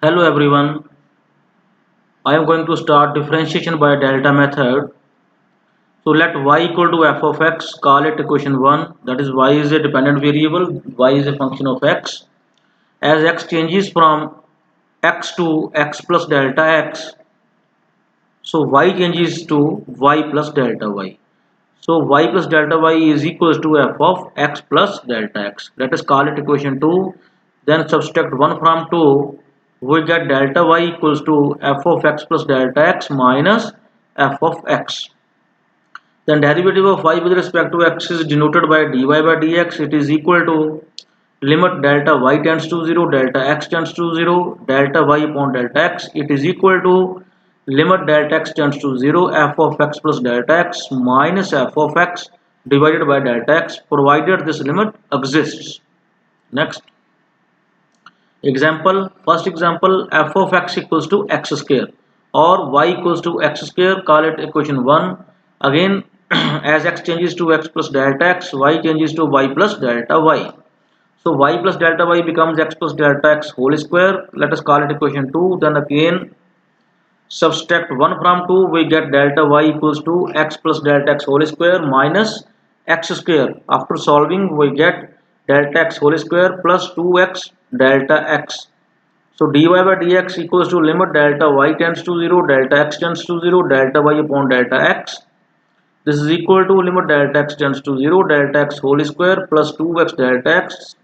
Hello everyone, I am going to start differentiation by delta method. So let y equal to f of x, call it equation 1, that is y is a dependent variable, y is a function of x. As x changes from x to x plus delta x, so y changes to y plus delta y. So y plus delta y is equals to f of x plus delta x. Let us call it equation 2. Then subtract 1 from 2. We get delta y equals to f of x plus delta x minus f of x. Then derivative of y with respect to x is denoted by dy by dx. It is equal to limit delta y tends to 0, delta x tends to 0, delta y upon delta x. It is equal to limit delta x tends to 0, f of x plus delta x minus f of x divided by delta x, provided this limit exists. Next example, first example, f of x equals to x square or y equals to x square, call it equation 1. Again as x changes to x plus delta x, y changes to y plus delta y. So y plus delta y becomes x plus delta x whole square. Let us call it equation 2. Then again subtract 1 from 2. We get delta y equals to x plus delta x whole square minus x square. After solving we get delta x whole square plus 2x delta x. So dy by dx equals to limit delta y tends to 0, delta x tends to 0, delta y upon delta x. This is equal to limit delta x tends to 0, delta x whole square plus 2x delta x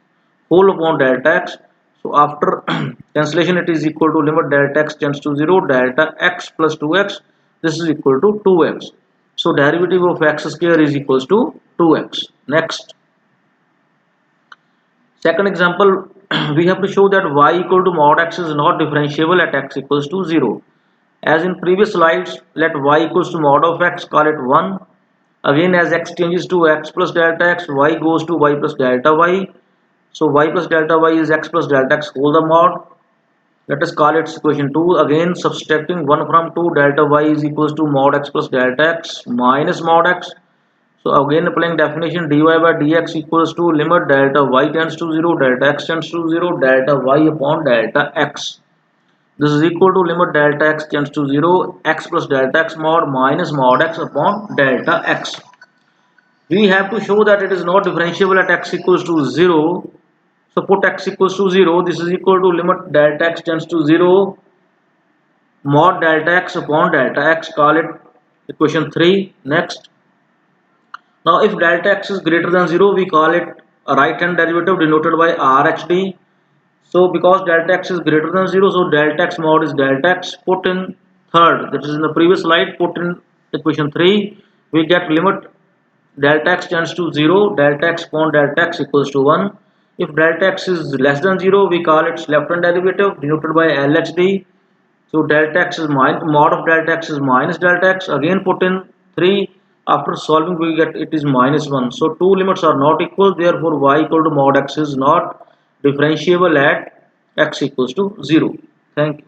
whole upon delta x. So after cancellation it is equal to limit delta x tends to 0, delta x plus 2x. This is equal to 2x. So derivative of x square is equals to 2x. Next, second example, we have to show that y equal to mod x is not differentiable at x equals to 0. As in previous slides, let y equals to mod of x, call it 1. Again as x changes to x plus delta x, y goes to y plus delta y. So y plus delta y is x plus delta x whole the mod. Let us call it equation 2. Again subtracting 1 from 2, delta y is equals to mod x plus delta x minus mod x. So again applying definition, dy by dx equals to limit delta y tends to 0, delta x tends to 0, delta y upon delta x. This is equal to limit delta x tends to 0, x plus delta x mod minus mod x upon delta x. We have to show that it is not differentiable at x equals to 0. So put x equals to 0. This is equal to limit delta x tends to 0 mod delta x upon delta x. Call it equation 3. Next. Now if delta x is greater than 0, we call it a right hand derivative denoted by RHD. So because delta x is greater than 0, so delta x mod is delta x. Put in third, that is in the previous slide, put in equation 3. We get limit delta x tends to 0, delta x upon delta x equals to 1. If delta x is less than 0, we call its left hand derivative denoted by LHD. So delta x is mod of delta x is minus delta x. Again put in 3. After solving we get it is minus 1. So two limits are not equal. Therefore y equal to mod x is not differentiable at x equals to 0. Thank you.